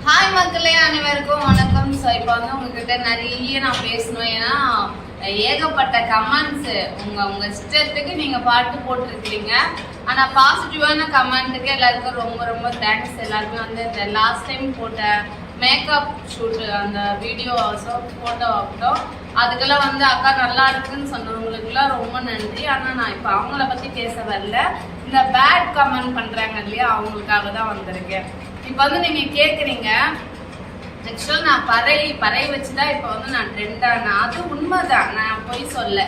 Hi மக்களே, அனைவருக்கும் வணக்கம். ஸோ இப்போ வந்து உங்ககிட்ட நிறைய நான் பேசணும். ஏன்னா ஏகப்பட்ட கமெண்ட்ஸு உங்க இஷ்டத்துக்கு நீங்கள் பாட்டு போட்டிருக்கீங்க. ஆனால் பாசிட்டிவான கமெண்ட்டுக்கு எல்லாருக்கும் ரொம்ப ரொம்ப தேங்க்ஸ். எல்லாருமே வந்து இந்த லாஸ்ட் டைம் போட்ட மேக்கப் ஷூட்டு அந்த வீடியோ ஃபோட்டோ ஆகட்டும், அதுக்கெல்லாம் வந்து அக்கா நல்லா இருக்குன்னு சொன்னவங்களுக்குலாம் ரொம்ப நன்றி. ஆனால் நான் இப்போ அவங்கள பற்றி பேச வரல, இந்த பேட் கமெண்ட் பண்ணுறாங்க இல்லையா, அவங்களுக்காக தான் வந்திருக்கேன். இப்போ வந்து நீங்கள் கேட்குறீங்க, ஆக்சுவலாக நான் பறை வச்சு தான் இப்போ வந்து நான் ட்ரெண்டானேன். அது உண்மைதான், நான் போய் சொல்ல.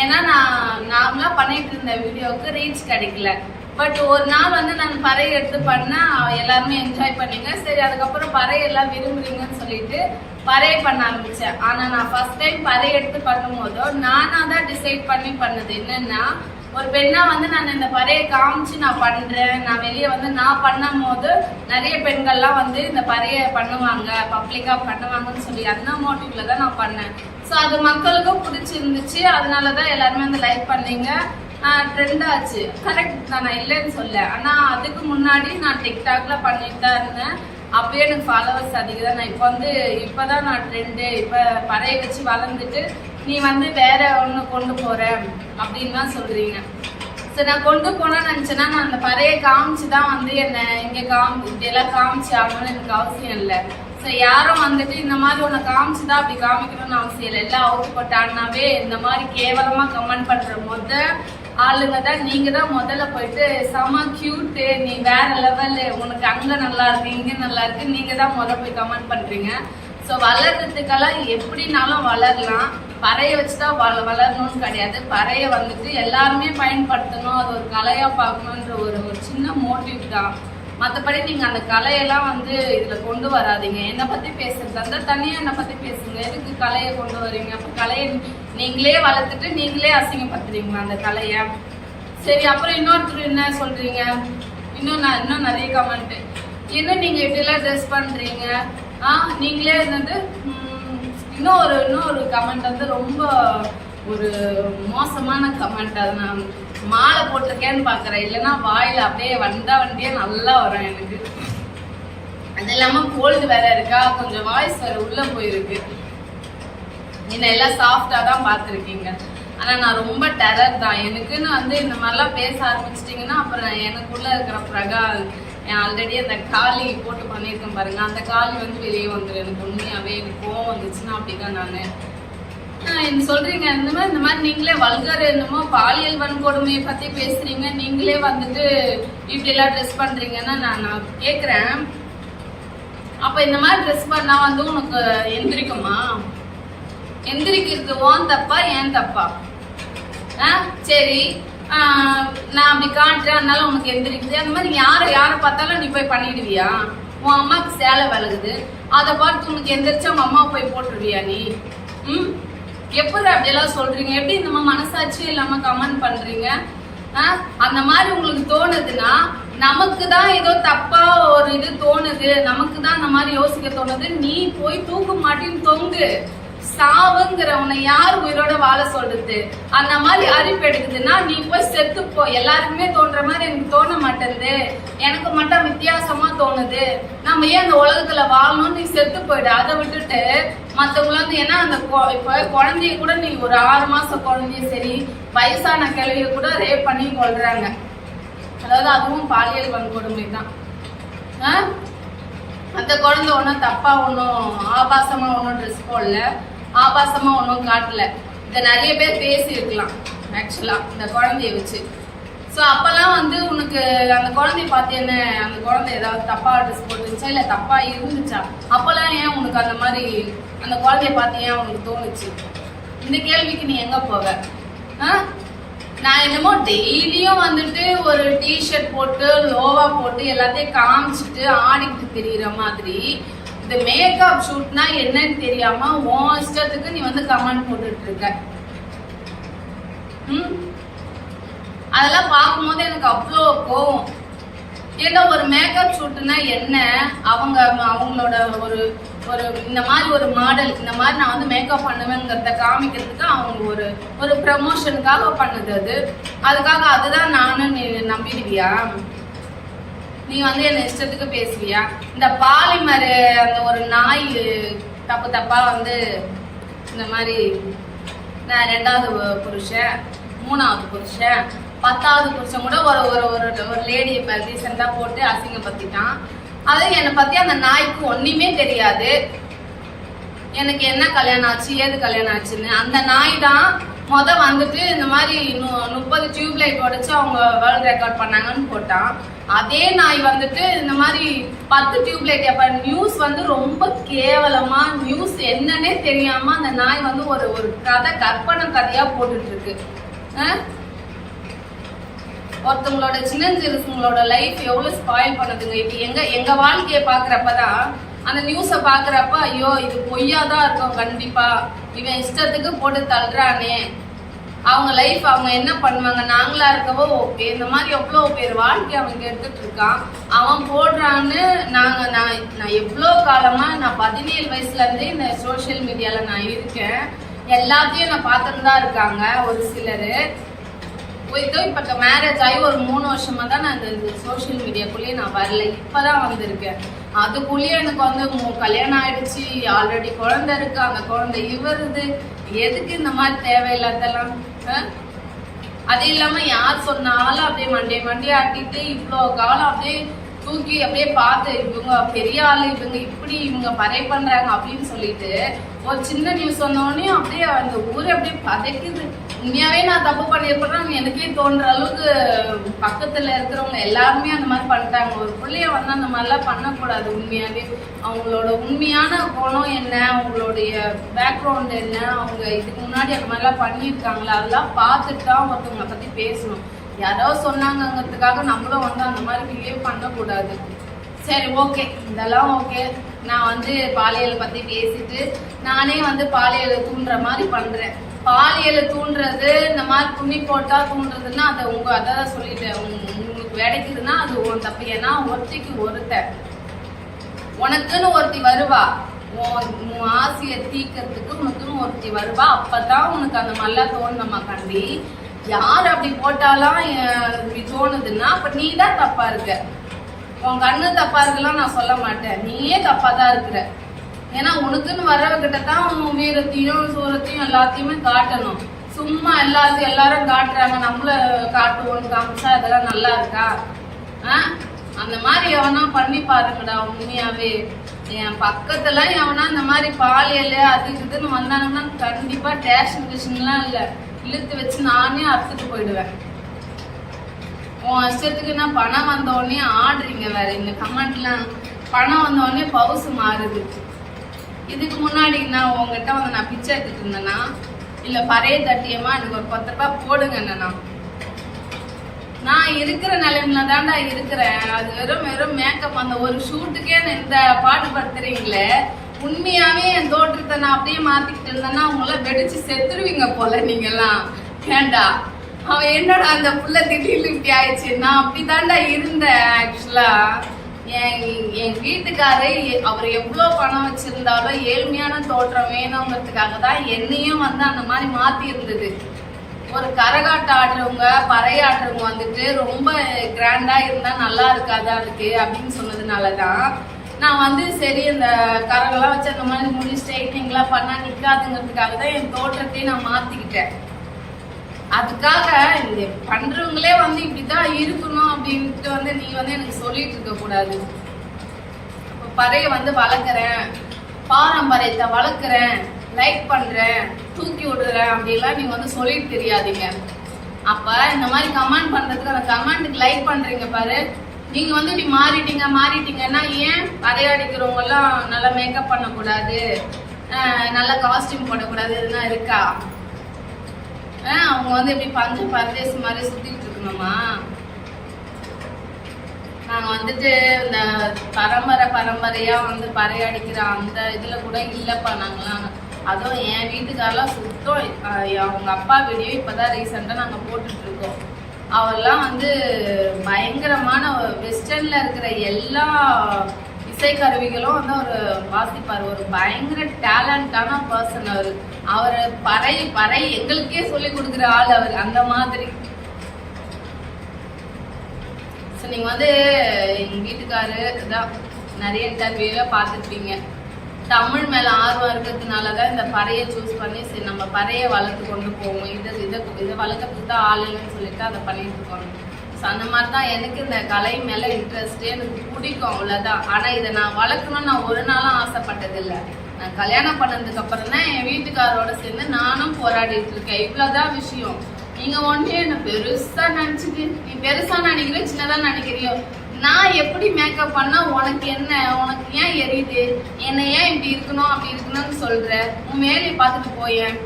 ஏன்னா நான் நார்மலாக பண்ணிட்டு இருந்த வீடியோவுக்கு ரீச் கிடைக்கல. பட் ஒரு நாள் வந்து நான் பறை எடுத்து பண்ணால் எல்லாருமே என்ஜாய் பண்ணீங்க. சரி, அதுக்கப்புறம் பறை எல்லாம் விரும்புறீங்கன்னு சொல்லிட்டு பறை பண்ண ஆரம்பித்தேன். ஆனால் நான் ஃபர்ஸ்ட் டைம் பறை எடுத்து பண்ணும்போதோ நானாக தான் டிசைட் பண்ணி பண்ணது. என்னன்னா, ஒரு பெண்ணா வந்து நான் இந்த பறையை காமிச்சு நான் பண்றேன், நான் வெளியே வந்து நான் பண்ணும் போது நிறைய பெண்கள்லாம் வந்து இந்த பறையை பண்ணுவாங்க, பப்ளிக்கா பண்ணுவாங்கன்னு சொல்லி அந்த மோட்டிவ்ல தான் நான் பண்ணேன். ஸோ அது மக்களுக்கும் பிடிச்சிருந்துச்சு. அதனாலதான் எல்லாருமே வந்து லைக் பண்ணீங்க, ட்ரெண்ட் ஆச்சு. கரெக்ட் தான், நான் இல்லைன்னு சொல்ல. ஆனா அதுக்கு முன்னாடி நான் டிக்டாக்ல பண்ணிட்டு தான் இருந்தேன். அப்பயே எனக்கு ஃபாலோவர்ஸ் அதிகம் தான். நான் இப்பதான் நான் ட்ரெண்டு, இப்ப பறையை வச்சு வளர்ந்துட்டு நீ வந்து வேற ஒண்ணு கொண்டு போற அப்படின்னு தான் சொல்றீங்க. சரி, நான் கொண்டு போனேன்னு நினைச்சேன்னா நான் அந்த பறையை காமிச்சுதான் வந்து என்ன இங்க இப்படி எல்லாம் காமிச்சு ஆகணும்னு எனக்கு அவசியம் இல்லை. ஸோ யாரும் வந்துட்டு இந்த மாதிரி உன்னை காமிச்சுதான் அப்படி காமிக்கணும்னு அவசியம் இல்லை. எல்லாம் அவுட்பட்டானாவே இந்த மாதிரி கேவலமா கமெண்ட் பண்ற ஆளுங்க தான் நீங்க தான் முதல்ல போயிட்டு செம கியூட்டு, நீ வேற லெவல், உனக்கு அங்க நல்லா இருக்கு இங்க நல்லா இருக்கு, நீங்க தான் முதல்ல போய் கமெண்ட் பண்றீங்க. ஸோ வளர்றதுக்கெல்லாம் எப்படினாலும் வளரலாம், பறையை வச்சுதான் வளரணும்னு கிடையாது. பறையை வந்துட்டு எல்லாருமே பயன்படுத்தணும், அது ஒரு கலையா பார்க்கணுன்ற ஒரு சின்ன மோட்டிவ் தான். மற்றபடி நீங்க அந்த கலையெல்லாம் வந்து இதுல கொண்டு வராதிங்க. என்னை பத்தி பேசுறது அந்த தனியா என்னை பத்தி பேசுங்க. எதுக்கு கலையை கொண்டு வரீங்க? அப்ப கலையை நீங்களே வளர்த்துட்டு நீங்களே அசிங்கப்படுத்துறீங்களா அந்த கலைய? சரி, அப்புறம் இன்னொருத்தர் என்ன சொல்றீங்க, இன்னும் நிறைய கமெண்ட், என்ன நீங்க இப்படிலாம் ட்ரெஸ் பண்றீங்க, நீங்களே வந்து இன்னொரு கமெண்ட் வந்து ரொம்ப ஒரு மோசமான கமெண்ட். அது நான் மாலை போட்டிருக்கேன்னு பாக்குறேன், இல்லைன்னா வாயில அப்படியே வண்டியே நல்லா வரும் எனக்கு. அது இல்லாம கோல்டு வேற இருக்கா, கொஞ்சம் வாய்ஸ் வேற உள்ள போயிருக்கு. என்ன எல்லாம் சாஃப்டா தான் பார்த்துருக்கீங்க. ஆனா நான் ரொம்ப டெரர் தான். எனக்குன்னு வந்து இந்த மாதிரிலாம் பேச ஆரம்பிச்சிட்டிங்கன்னா அப்புறம் எனக்குள்ள இருக்கிற ஆல்ரெடி அந்த காலி போட்டு பண்ணியிருக்கேன் பாருங்க, அந்த காலி வந்து வெளியே வந்துடும். எனக்கு உண்மையாவே எனக்கு கோவம் வந்துச்சுன்னா அப்படிதான் நான் சொல்றீங்க. இந்த மாதிரி நீங்களே வல்கர் என்னமோ பாலியல் வன்கொடுமையை பத்தி பேசுறீங்க, நீங்களே வந்துட்டு இப்படி எல்லாம் ட்ரெஸ் பண்றீங்கன்னா நான் கேக்குறேன், அப்ப இந்த மாதிரி ட்ரெஸ் பண்ணா வந்து உனக்கு எந்திரிக்குமா? எந்திரிக்கிறது ஓன் தப்பா ஏன் தப்பா? சரி, நான் அப்படி காட்டுறேன் அதனால உனக்கு எந்திரிக்குது. அந்த மாதிரி யாரை பார்த்தாலும் நீ போய் பண்ணிடுவியா? உன் அம்மாவுக்கு சேலை விலகுது, அதை பார்த்து உனக்கு எந்திரிச்சு அவங்க அம்மா போய் போட்டுருவியா நீ? எப்படி அப்படியெல்லாம் சொல்றீங்க? எப்படி இந்த மாதிரி மனசாட்சி இல்லாம கமெண்ட் பண்றீங்க? அந்த மாதிரி உங்களுக்கு தோணுதுன்னா நமக்கு தான் ஏதோ தப்பா ஒரு இது தோணுது, நமக்கு தான் அந்த மாதிரி யோசிக்க தோணுது. நீ போய் தூக்கு மாட்டின்னு தொங்கு, சாவுங்கிறவனை யார் உயிரோட வாழ சொல்றது? அந்த மாதிரி அறிவு எடுக்குதுன்னா நீ போய் செத்து போ. எல்லாருக்குமே தோன்ற மாதிரி எனக்கு தோண மாட்டேங்குது, எனக்கு மட்டும் வித்தியாசமா தோணுது. நம்ம ஏன் அந்த உலகத்துல வாழணும்னு நீ செத்து போயிடு. அதை விட்டுட்டு மத்தவங்கள வந்து, ஏன்னா அந்த இப்ப குழந்தைய கூட நீ ஒரு 6 மாச குழந்தைய சரி, வயசான கிழவிய கூட ரேப் பண்ணி கொள்றாங்க. அதாவது அதுவும் பாலியல் வன்கொடுமை தான். அந்த குழந்தை ஒன்றும் தப்பா ஒன்றும் ஆபாசமா ஒன்றும் ட்ரெஸ் போடல, ஆபாசமா ஒன்றும் காட்டல. இதை நிறைய பேர் பேசி இருக்கலாம் ஆக்சுவலா இந்த குழந்தைய வச்சு. ஸோ அப்பெல்லாம் வந்து உனக்கு அந்த குழந்தைய பார்த்து என்ன, அந்த குழந்தை ஏதாவது தப்பா ட்ரெஸ் போட்டுருந்துச்சா இல்லை தப்பா இருந்துச்சா? அப்பெல்லாம் ஏன் உனக்கு அந்த மாதிரி அந்த குழந்தைய பார்த்து ஏன் உனக்கு தோணுச்சு? இந்த கேள்விக்கு நீ எங்க போவ? நான் என்னமோ டெய்லியும் வந்துட்டு ஒரு டிஷர்ட் போட்டு லோவா போட்டு எல்லாத்தையும் காமிச்சிட்டு ஆடிக்கிட்டு தெரியுற மாதிரி இந்த மேக்கப் ஷூட்னா என்னன்னு தெரியாம உன் இஷ்டத்துக்கு நீ வந்து கமெண்ட் போட்டுட்டு இருக்க. அதெல்லாம் பார்க்கும்போது எனக்கு அவ்வளோ கோவம். ஏன்னா ஒரு மேக்கப் ஷூட்னா என்ன, அவங்களோட ஒரு இந்த மாதிரி ஒரு மாடல், இந்த மாதிரி நான் வந்து மேக்கப் பண்ணுவேங்கிறத காமிக்கிறதுக்கு அவங்க ஒரு ப்ரமோஷனுக்காக பண்ணுது. அதுக்காக அதுதான் நானும் நீ நம்பிடுவியா? நீ வந்து என்ன இஷ்டத்துக்கு பேசுவியா? இந்த பாலிமர் அந்த ஒரு நாய் தப்பு தப்பா வந்து இந்த மாதிரி நான் 2வது புருஷன் 3வது புருஷன் 10வது புருஷன் கூட ஒரு ஒரு ஒரு லேடியை ரீசெண்டா போட்டு அசிங்கப்படுத்திட்டான். அது என்னை பத்தி அந்த நாய்க்கு ஒண்ணுமே தெரியாது. எனக்கு என்ன கல்யாணம் ஆச்சு ஏது கல்யாணம் ஆச்சுன்னு. அந்த நாய் தான் வந்துட்டு இந்த மாதிரி 30 டியூப்லைட் உடைச்சு அவங்க வேர்ல்ட் ரெக்கார்ட் பண்ணாங்கன்னு போட்டான். அதே நாய் வந்துட்டு இந்த மாதிரி 10 டியூப்லைட் எப்ப நியூஸ் வந்து ரொம்ப கேவலமா நியூஸ் என்னன்னே தெரியாம அந்த நாய் வந்து ஒரு கதை கற்பனை கதையா போட்டுட்டு இருக்கு. ஒருத்தவங்களோட சின்னஞ்சிறுசுங்களோட லைஃப் எவ்வளவு ஸ்பாயில் பண்ணுதுங்க. இப்ப எங்க வாழ்க்கையை பாக்குறப்பதான் அந்த நியூஸ பாக்குறப்ப ஐயோ இது பொய்யாதான் இருக்கும் கண்டிப்பா, இவன் இஷ்டத்துக்கு போட்டு தள்ளுறானே, அவங்க லைஃப் அவங்க என்ன பண்ணுவாங்க, நாங்களா இருக்கவோ ஓகே, இந்த மாதிரி எவ்வளவு பேர் வாழ்க்கை அவங்க எடுத்துட்டு இருக்கான். அவன் போடுறான்னு நான் எவ்வளவு காலமா நான் 17 வயசுல இருந்தே இந்த சோசியல் மீடியால நான் இருக்கேன். எல்லாத்தையும் நான் பார்த்துட்டு தான் இருக்காங்க ஒரு சிலரு. இப்ப மேரேஜ் ஆகி ஒரு 3 வருஷமா தான் நான் இந்த சோசியல் மீடியாக்குள்ளேயே நான் வரல, இப்பதான் வந்திருக்கேன். அதுக்குள்ளேயே எனக்கு வந்து கல்யாணம் ஆயிடுச்சு, ஆல்ரெடி குழந்தை இருக்கு, அந்த குழந்தை இவருது, எதுக்கு இந்த மாதிரி தேவையில்லாதெல்லாம். அது இல்லாம யார் சொன்னாலும் அப்படியே மண்டே ஆட்டிட்டு இவ்வளோ காலம் அப்படியே தூக்கி அப்படியே பார்த்து இவங்க பெரிய ஆளு, இவங்க பறை பண்றாங்க அப்படின்னு சொல்லிட்டு ஒரு சின்ன நியூஸ் வந்தோடனே அப்படியே அந்த ஊரே அப்படியே பதைக்குது. உண்மையாவே நான் தப்பு பண்ணிருப்பேன் எனக்கே தோன்ற அளவுக்கு பக்கத்துல இருக்கிறவங்க எல்லாருமே அந்த மாதிரி பண்ணிட்டாங்க. ஒரு பிள்ளைய வந்து அந்த மாதிரிலாம் பண்ணக்கூடாது. உண்மையாவே அவங்களோட உண்மையான குணம் என்ன, அவங்களுடைய பேக்ரவுண்ட் என்ன, அவங்க இதுக்கு முன்னாடி அந்த மாதிரிலாம் பண்ணியிருக்காங்களா, அதெல்லாம் பார்த்துட்டு தான் ஒருத்தவங்களை பத்தி பேசணும். யாரோ சொன்னாங்கிறதுக்காக நம்மளும் வந்து அந்த மாதிரி பிஹேவ் பண்ணக்கூடாது. சரி ஓகே, இதெல்லாம் ஓகே. நான் வந்து பாலியல் பத்தி பேசிட்டு நானே வந்து பாலியலை தூண்டுற மாதிரி பண்றேன். பாலியலை தூண்டுறது இந்த மாதிரி துணி போட்டா தூண்டுறதுன்னா அதை அதான் சொல்லிட்டேன். உங்களுக்கு கிடைக்குதுன்னா அது உன் தப்பு. ஏன்னா ஒருத்திக்கு ஒருத்தர், உனக்குன்னு ஒருத்தி வருவா, உன் ஆசையை தீக்கிறதுக்கு உனக்குன்னு ஒருத்தி வருவா. அப்பதான் உனக்கு அந்த மாதிரிலாம் தோணுமா கண்டி. யார் அப்படி போட்டாலும் இப்படி தோணுதுன்னா அப்ப நீ தான் தப்பா இருக்க. உன் கண்ணு தப்பா இருக்கலாம் நான் சொல்ல மாட்டேன், நீயே தப்பா தான் இருக்கிற. ஏன்னா உனக்குன்னு வர்றவகிட்ட தான் உன் வீரத்தையும் சூரத்தையும் எல்லாத்தையுமே காட்டணும். சும்மா எல்லாரும் காட்டுறாங்க, நம்மள காட்டுவோன்னு காமிச்சா இதெல்லாம் நல்லா இருக்கா? அந்த மாதிரி எவனா பண்ணி பாருங்கடா. உண்மையாவே என் பக்கத்துல எவனா இந்த மாதிரி பாலியல் அது இதுன்னு வந்தானுங்கன்னா கண்டிப்பா டேஷன் மிஷின்லாம் இல்ல, இழுத்து வச்சு நானே அறுத்துட்டு போயிடுவேன். உன் இஷ்டத்துக்குன்னா பணம் வந்த உடனே ஆடுறீங்க. வேற இந்த கமெண்ட்லாம் பணம் வந்த உடனே பவுசு மாறுது. இதுக்கு முன்னாடி நான் உங்ககிட்ட வந்து நான் பிச்சை எடுத்துட்டு இருந்தேன்னா இல்ல பறைய தட்டியமா எனக்கு ஒரு 10 ரூபாய் போடுங்கண்ணா, நான் இருக்கிற நிலைமையில தாண்டா இருக்கிறேன். அது வெறும் மேக்கப், அந்த ஒரு ஷூட்டுக்கே இந்த பாடுபடுத்துறீங்களே. உண்மையாவே என் தோற்றத்தை நான் அப்படியே மாத்திக்கிட்டு இருந்தேன்னா அவங்கள வெடிச்சு செத்துருவீங்க போல நீங்கெல்லாம். ஏண்டா அவன் என்னடா அந்த புள்ள திடீர்னு இப்படி ஆயிடுச்சு, நான் அப்படிதான்டா இருந்தேன். ஆக்சுவலா என் வீட்டுக்காரு அவர் எவ்வளவு பணம் வச்சிருந்தாலும் ஏழ்மையான தோற்றம் வேணுங்கிறதுக்காக தான் என்னையும் வந்து அந்த மாதிரி மாத்தி இருந்தது. ஒரு கரகாட்ட ஆடுறவங்க பறையாடுறவங்க வந்துட்டு ரொம்ப கிராண்டா இருந்தா நல்லா இருக்காதா இருக்கு அப்படின்னு சொன்னதுனாலதான் நான் வந்து சரி இந்த கரகெல்லாம் வச்சு அந்த மாதிரி முடி ஸ்ட்ரைட்னிங்லாம் பண்ணா நிக்காதுங்கிறதுக்காக தான் என் தோற்றத்தையும் நான் மாத்திக்கிட்டேன். அதுக்காக இந்த பண்றவங்களே வந்து இப்படிதான் இருக்கணும் அப்படின்ட்டு வந்து நீ வந்து எனக்கு சொல்லிட்டு இருக்க கூடாது. பறைய வந்து வளர்க்குறேன், பாரம்பரியத்தை வளர்க்குறேன், லைக் பண்றேன், தூக்கி விடுறேன் அப்படிலாம் நீங்க வந்து சொல்லிட்டு தெரியாதீங்க. அப்ப இந்த மாதிரி கமெண்ட் பண்றதுக்கு அந்த கமெண்ட்டுக்கு லைக் பண்றீங்க பாரு, நீங்க வந்து இப்படி மாறிட்டீங்கன்னா ஏன் பறையாடிக்கிறவங்க எல்லாம் நல்லா மேக்கப் பண்ணக்கூடாது, நல்லா காஸ்டியூம் போடக்கூடாது, இதெல்லாம் இருக்கா? அவங்க வந்து எப்படி பஞ்ச பரதேசி மாதிரி சுத்திட்டு இருக்கணுமா? நாங்க வந்துட்டு இந்த பரம்பரையா வந்து பறையடிக்கிற அந்த இதுல கூட இல்லப்பா நாங்களாம். அதுவும் என் வீட்டுக்காரெல்லாம் சுத்தம். அவங்க அப்பா வீடியோ இப்பதான் ரீசெண்டா நாங்க போட்டுட்டு இருக்கோம். அவர்லாம் வந்து பயங்கரமான வெஸ்டர்ன்ல இருக்கிற எல்லா இசைக்கருவிகளும் வந்து அவர் வாசிப்பார். ஒரு பயங்கர டேலண்டான பர்சன் அவரு. அவரை பறை எங்களுக்கே சொல்லி கொடுக்குற ஆள் அவர். அந்த மாதிரி நீங்க வந்து எங்க வீட்டுக்காரு தான் நிறைய இன்டர்வியூல பார்த்துருப்பீங்க. தமிழ் மேல ஆர்வம் இருக்கிறதுனாலதான் இந்த பறையை சூஸ் பண்ணி சரி நம்ம பறையை வளர்த்து கொண்டு போவோம். இதை வளர்க்கறதுக்கு தான் ஆள் இல்லைன்னு சொல்லிட்டு அதை பண்ணிட்டு இருக்கோம். ஸோ அந்த மாதிரி தான் எனக்கு இந்த கலை மேல இன்ட்ரெஸ்டே எனக்கு பிடிக்கும், அவ்வளோதான். ஆனா இதை நான் வளர்க்கணும்னு நான் ஒரு நாளும் ஆசைப்பட்டது இல்லை. நான் கல்யாணம் பண்ணதுக்கு அப்புறம் தான் என் வீட்டுக்காரோட சேர்ந்து நானும் போராடிட்டு இருக்கேன். இவ்வளவுதான் விஷயம். நீங்க ஒன்றே என்ன பெருசா நினைச்சுட்டு நீ பெருசா நினைக்கிற சின்னதா நினைக்கிறியோ, நான் எப்படி மேக்கப் பண்ணா உனக்கு என்ன, உனக்கு ஏன் எரியுது, என்ன ஏன் இப்படி இருக்கணும் அப்படி இருக்கணும்னு சொல்ற, உன் வேலையை பார்த்துட்டு போயேன்.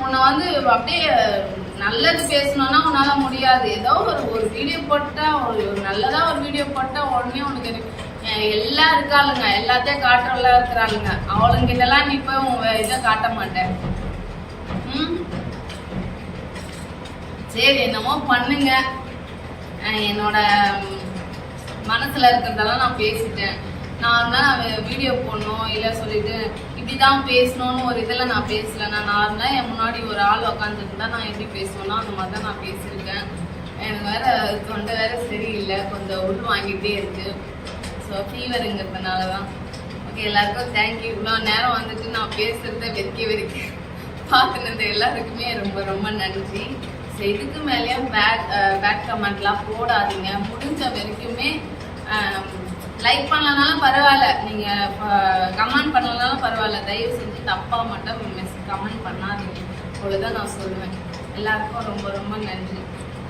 உன்னை வந்து அப்படியே நல்லது பேசணும்னா உன்னால முடியாது. ஏதோ ஒரு வீடியோ போட்டா ஒரு நல்லதா ஒரு வீடியோ போட்டா உடனே உனக்கு எல்லாம் இருக்காளுங்க, எல்லாத்தையும் காட்டுறவங்களா இருக்கிறாளுங்க. அவளுங்கிட்டலாம் நீ போய் உங்க இதை காட்ட மாட்டேன். சரி என்னமோ பண்ணுங்க. என்னோட மனசுல இருக்கிறதெல்லாம் நான் பேசிட்டேன். நான் தான் வீடியோ போடணும் இல்லை சொல்லிட்டு இப்படிதான் பேசணும்னு ஒரு இதில் நான் பேசல. நான் நார்மலாக என் முன்னாடி ஒரு ஆள் உட்காந்துருந்தா நான் எப்படி பேசுவேன்னா அந்த மாதிரி தான் நான் பேசியிருக்கேன். எனக்கு வேற தொண்டை வேற சரியில்லை, கொஞ்சம் உள் வாங்கிட்டே இருக்கு. ஸோ ஃபீவருங்கிறதுனால தான். ஓகே, எல்லாருக்கும் தேங்க்யூ. இவ்வளோ நேரம் வந்துட்டு நான் பேசுறத வெறிக்க பார்த்துனது எல்லாருக்குமே ரொம்ப ரொம்ப நன்றி. ஸோ இதுக்கு மேலேயும் பேட் கமெண்ட்லாம் போடாதீங்க. முடிஞ்ச வரைக்குமே லைக் பண்ணலனாலும் பரவாயில்ல, நீங்கள் கமெண்ட் பண்ணலனாலும் பரவாயில்ல, தயவு செஞ்சு தப்பாக மட்டும் கமெண்ட் பண்ணாதீங்க. அவ்வளோதான் நான் சொல்லுவேன். எல்லாருக்கும் ரொம்ப ரொம்ப நன்றி.